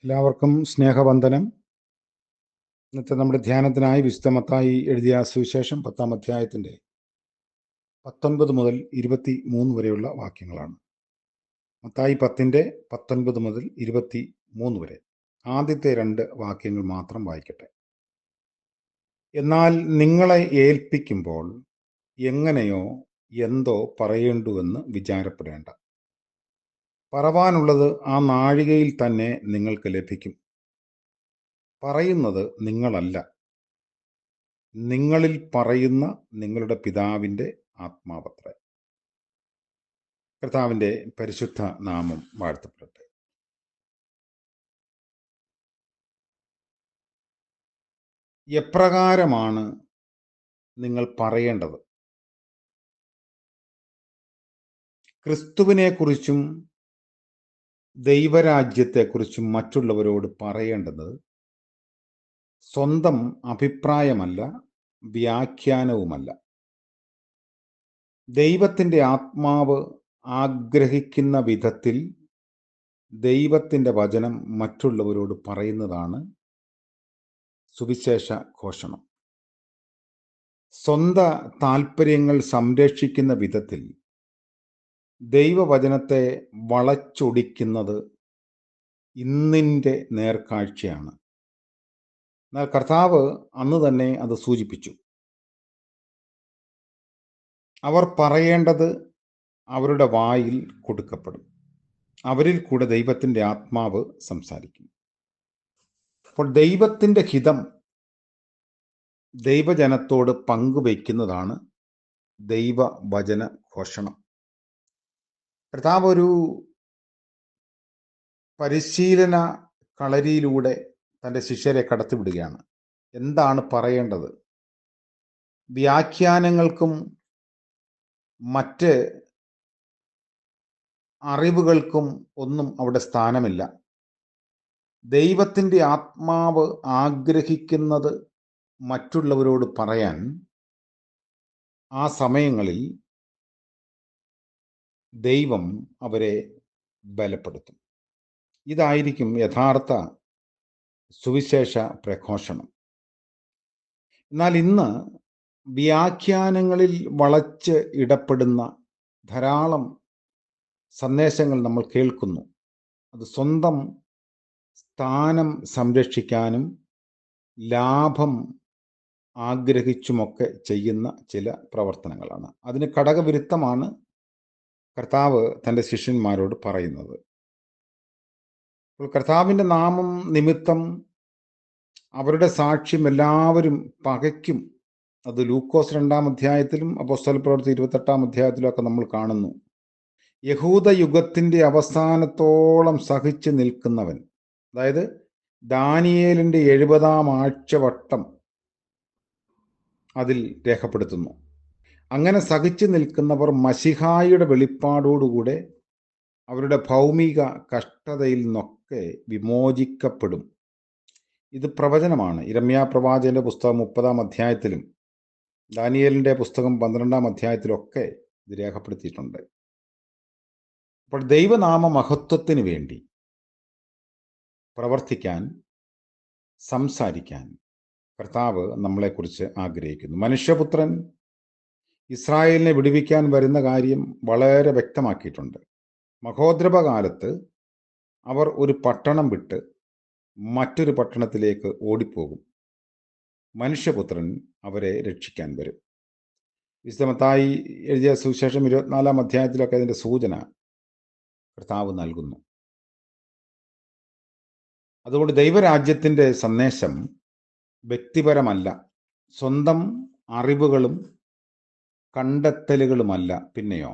എല്ലാവർക്കും സ്നേഹവന്ദനം. ഇന്നത്തെ നമ്മുടെ ധ്യാനത്തിനായി വിശുദ്ധ മത്തായി എഴുതിയ സുവിശേഷം 10-ാം അധ്യായത്തിൻ്റെ 19 മുതൽ 23 വരെയുള്ള വാക്യങ്ങളാണ്. മത്തായി 10-ന്റെ 19 മുതൽ 23 വരെ. ആദ്യത്തെ 2 വാക്യങ്ങൾ മാത്രം വായിക്കട്ടെ. എന്നാൽ നിങ്ങളെ ഏൽപ്പിക്കുമ്പോൾ എങ്ങനെയോ എന്തോ പറയേണ്ടുവെന്ന് വിചാരപ്പെടേണ്ട. പറവാനുള്ളത് ആ നാഴികയിൽ തന്നെ നിങ്ങൾക്ക് ലഭിക്കും. പറയുന്നത് നിങ്ങളല്ല, നിങ്ങളിൽ പറയുന്ന നിങ്ങളുടെ പിതാവിൻ്റെ ആത്മാവത്രേ. കർത്താവിൻ്റെ പരിശുദ്ധ നാമം വാഴ്ത്തപ്പെടട്ടെ. എപ്രകാരമാണ് നിങ്ങൾ പറയേണ്ടത്? ക്രിസ്തുവിനെക്കുറിച്ചും ദൈവരാജ്യത്തെക്കുറിച്ചും മറ്റുള്ളവരോട് പറയേണ്ടത് സ്വന്തം അഭിപ്രായമല്ല, വ്യാഖ്യാനവുമല്ല. ദൈവത്തിൻ്റെ ആത്മാവ് ആഗ്രഹിക്കുന്ന വിധത്തിൽ ദൈവത്തിൻ്റെ വചനം മറ്റുള്ളവരോട് പറയുന്നതാണ് സുവിശേഷ ഘോഷണം. സ്വന്തം താൽപ്പര്യങ്ങൾ സംരക്ഷിക്കുന്ന വിധത്തിൽ ദൈവവചനത്തെ വളച്ചൊടിക്കുന്നത് ഇന്നിൻ്റെ നേർക്കാഴ്ചയാണ്. എന്നാൽ കർത്താവ് അന്ന് തന്നെ അത് സൂചിപ്പിച്ചു. അവർ പറയേണ്ടത് അവരുടെ വായിൽ കൊടുക്കപ്പെടും. അവരിൽ കൂടെ ദൈവത്തിൻ്റെ ആത്മാവ് സംസാരിക്കും. അപ്പോൾ ദൈവത്തിൻ്റെ ഹിതം ദൈവജനത്തോട് പങ്കുവയ്ക്കുന്നതാണ് ദൈവവചന ഘോഷണം. കർത്താവ് ഒരു പരിശീലന കളരിയിലൂടെ തൻ്റെ ശിഷ്യരെ കടത്തിവിടുകയാണ്. എന്താണ് പറയേണ്ടത്? വ്യാഖ്യാനങ്ങൾക്കും മറ്റ് അറിവുകൾക്കും ഒന്നും അവിടെ സ്ഥാനമില്ല. ദൈവത്തിൻ്റെ ആത്മാവ് ആഗ്രഹിക്കുന്നത് മറ്റുള്ളവരോട് പറയാൻ ആ സമയങ്ങളിൽ ദൈവം അവരെ ബലപ്പെടുത്തും. ഇതായിരിക്കും യഥാർത്ഥ സുവിശേഷ പ്രഘോഷണം. എന്നാൽ ഇന്ന് വ്യാഖ്യാനങ്ങളിൽ വളച്ച് ഇടപെടുന്ന ധാരാളം സന്ദേശങ്ങൾ നമ്മൾ കേൾക്കുന്നു. അത് സ്വന്തം സ്ഥാനം സംരക്ഷിക്കാനും ലാഭം ആഗ്രഹിച്ചുമൊക്കെ ചെയ്യുന്ന ചില പ്രവർത്തനങ്ങളാണ്. അതിന് ഘടകവിരുദ്ധമാണ് കർത്താവ് തൻ്റെ ശിഷ്യന്മാരോട് പറയുന്നത്. അപ്പോൾ കർത്താവിൻ്റെ നാമം നിമിത്തം അവരുടെ സാക്ഷ്യം എല്ലാവരും പകയ്ക്കും. അത് ലൂക്കോസ് 2-ാം അധ്യായത്തിലും അപ്പോസ്തലപ്രവൃത്തി 28-ാം അധ്യായത്തിലും ഒക്കെ നമ്മൾ കാണുന്നു. യഹൂദ യുഗത്തിൻ്റെ അവസാനത്തോളം സഹിച്ചു നിൽക്കുന്നവൻ, അതായത് ദാനിയേലിൻ്റെ 70-ാം ആഴ്ചവട്ടം അതിൽ രേഖപ്പെടുത്തുന്നു. അങ്ങനെ സഹിച്ചു നിൽക്കുന്നവർ മശിഹായുടെ വെളിപ്പാടോടുകൂടെ അവരുടെ ഭൗമിക കഷ്ടതയിൽ നിന്നൊക്കെ വിമോചിക്കപ്പെടും. ഇത് പ്രവചനമാണ്. യിരെമ്യാ പ്രവാചകന്റെ പുസ്തകം 30-ാം അധ്യായത്തിലും ദാനിയേലിൻ്റെ പുസ്തകം 12-ാം അധ്യായത്തിലൊക്കെ ഇത് രേഖപ്പെടുത്തിയിട്ടുണ്ട്. അപ്പോൾ ദൈവനാമ മഹത്വത്തിന് വേണ്ടി പ്രവർത്തിക്കാൻ, സംസാരിക്കാൻ കർത്താവ് നമ്മളെക്കുറിച്ച് ആഗ്രഹിക്കുന്നു. മനുഷ്യപുത്രൻ ഇസ്രായേലിനെ വിടുവിക്കാൻ വരുന്ന കാര്യം വളരെ വ്യക്തമാക്കിയിട്ടുണ്ട്. മഹോദ്രവകാലത്ത് അവർ ഒരു പട്ടണം വിട്ട് മറ്റൊരു പട്ടണത്തിലേക്ക് ഓടിപ്പോകും. മനുഷ്യപുത്രൻ അവരെ രക്ഷിക്കാൻ വരും. വിശുദ്ധ മത്തായി എഴുതിയ സുവിശേഷം 24-ാം അധ്യായത്തിലൊക്കെ അതിൻ്റെ സൂചന കർത്താവ് നൽകുന്നു. അതുകൊണ്ട് ദൈവരാജ്യത്തിൻ്റെ സന്ദേശം വ്യക്തിപരമല്ല, സ്വന്തം അറിവുകളും കണ്ടെത്തലുകളുമല്ല. പിന്നെയോ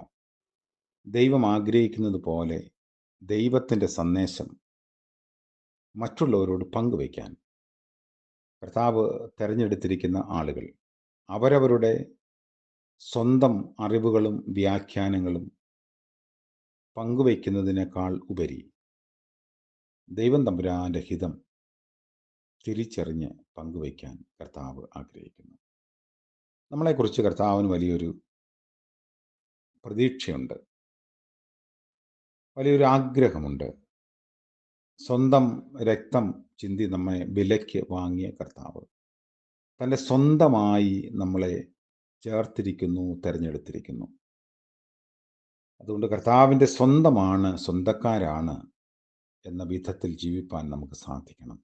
ദൈവം ആഗ്രഹിക്കുന്നത് പോലെ ദൈവത്തിൻ്റെ സന്ദേശം മറ്റുള്ളവരോട് പങ്കുവയ്ക്കാൻ കർത്താവ് തിരഞ്ഞെടുത്തിരിക്കുന്ന ആളുകൾ അവരവരുടെ സ്വന്തം അറിവുകളും വ്യാഖ്യാനങ്ങളും പങ്കുവയ്ക്കുന്നതിനേക്കാൾ ഉപരി ദൈവം തമ്പുരാൻ്റെ ഹിതം തിരിച്ചറിഞ്ഞ് പങ്കുവയ്ക്കാൻ കർത്താവ് ആഗ്രഹിക്കുന്നു. നമ്മളെക്കുറിച്ച് കർത്താവിന് വലിയൊരു പ്രതീക്ഷയുണ്ട്, വലിയൊരു ആഗ്രഹമുണ്ട്. സ്വന്തം രക്തം ചിന്തി നമ്മെ വിലയ്ക്ക് വാങ്ങിയ കർത്താവ് തൻ്റെ സ്വന്തമായി നമ്മളെ ചേർത്തിരിക്കുന്നു, തിരഞ്ഞെടുത്തിരിക്കുന്നു. അതുകൊണ്ട് കർത്താവിൻ്റെ സ്വന്തമാണ്, സ്വന്തക്കാരാണ് എന്ന വിധത്തിൽ ജീവിപ്പാൻ നമുക്ക് സാധിക്കണം.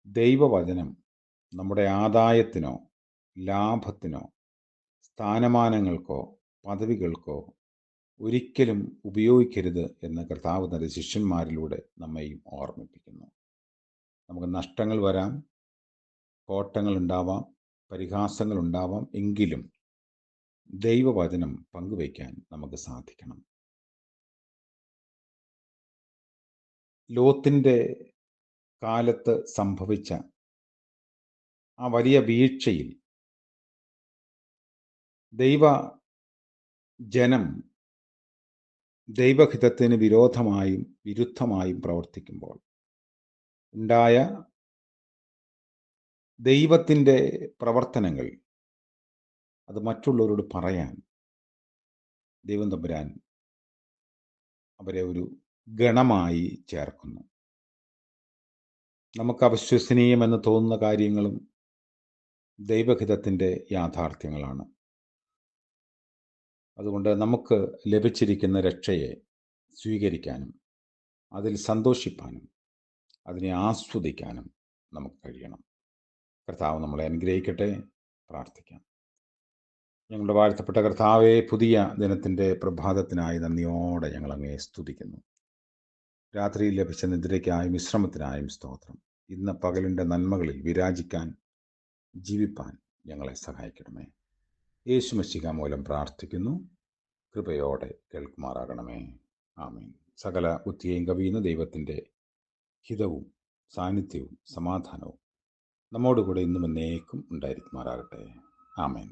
ദൈവവചനം നമ്മുടെ ആദായത്തിനോ ലാഭത്തിനോ സ്ഥാനമാനങ്ങൾക്കോ പദവികൾക്കോ ഒരിക്കലും ഉപയോഗിക്കരുത് എന്ന് കർത്താവ് തൻ്റെ ശിഷ്യന്മാരിലൂടെ നമ്മെയും ഓർമ്മിപ്പിക്കുന്നു. നമുക്ക് നഷ്ടങ്ങൾ വരാം, കോട്ടങ്ങൾ ഉണ്ടാവാം, പരിഹാസങ്ങൾ ഉണ്ടാവാം. എങ്കിലും ദൈവവചനം പങ്കുവയ്ക്കാൻ നമുക്ക് സാധിക്കണം. ലോത്തിൻ്റെ കാലത്ത് സംഭവിച്ച ആ വലിയ വീഴ്ചയിൽ ജനം ദൈവഹിതത്തിന് വിരുദ്ധമായും പ്രവർത്തിക്കുമ്പോൾ ഉണ്ടായ ദൈവത്തിൻ്റെ പ്രവർത്തനങ്ങൾ അത് മറ്റുള്ളവരോട് പറയാൻ ദൈവം തമ്പുരാൻ അവരെ ഒരു ഗണമായി ചേർക്കുന്നു. നമുക്ക് അവിശ്വസനീയമെന്ന് തോന്നുന്ന കാര്യങ്ങളും ദൈവഹിതത്തിൻ്റെ യാഥാർത്ഥ്യങ്ങളാണ്. അതുകൊണ്ട് നമുക്ക് ലഭിച്ചിരിക്കുന്ന രക്ഷയെ സ്വീകരിക്കാനും അതിൽ സന്തോഷിപ്പാനും അതിനെ ആസ്വദിക്കാനും നമുക്ക് കഴിയണം. കർത്താവ് നമ്മളെ അനുഗ്രഹിക്കട്ടെ. പ്രാർത്ഥിക്കാം. ഞങ്ങളുടെ വാഴ്ത്തപ്പെട്ട കർത്താവെ, പുതിയ ദിനത്തിൻ്റെ പ്രഭാതത്തിനായി നന്ദിയോടെ ഞങ്ങൾ അങ്ങയെ സ്തുതിക്കുന്നു. രാത്രിയിൽ ലഭിച്ച നിദ്രയ്ക്കായും വിശ്രമത്തിനായും സ്തോത്രം. ഇന്ന് പകലിൻ്റെ നന്മകളിൽ വിരാജിക്കാൻ, ജീവിപ്പാൻ ഞങ്ങളെ സഹായിക്കണമേ. യേശു മശിഹ മൂലം പ്രാർത്ഥിക്കുന്നു. കൃപയോടെ കേൾക്കുമാറാകണമേ. ആമേൻ. സകല ബുദ്ധിയെയും കവിയുന്ന ദൈവത്തിൻ്റെ ഹിതവും സാന്നിധ്യവും സമാധാനവും നമ്മോടുകൂടെ ഇന്നും എന്നേക്കും ഉണ്ടായിരിക്കുമാറാകട്ടെ. ആമേൻ.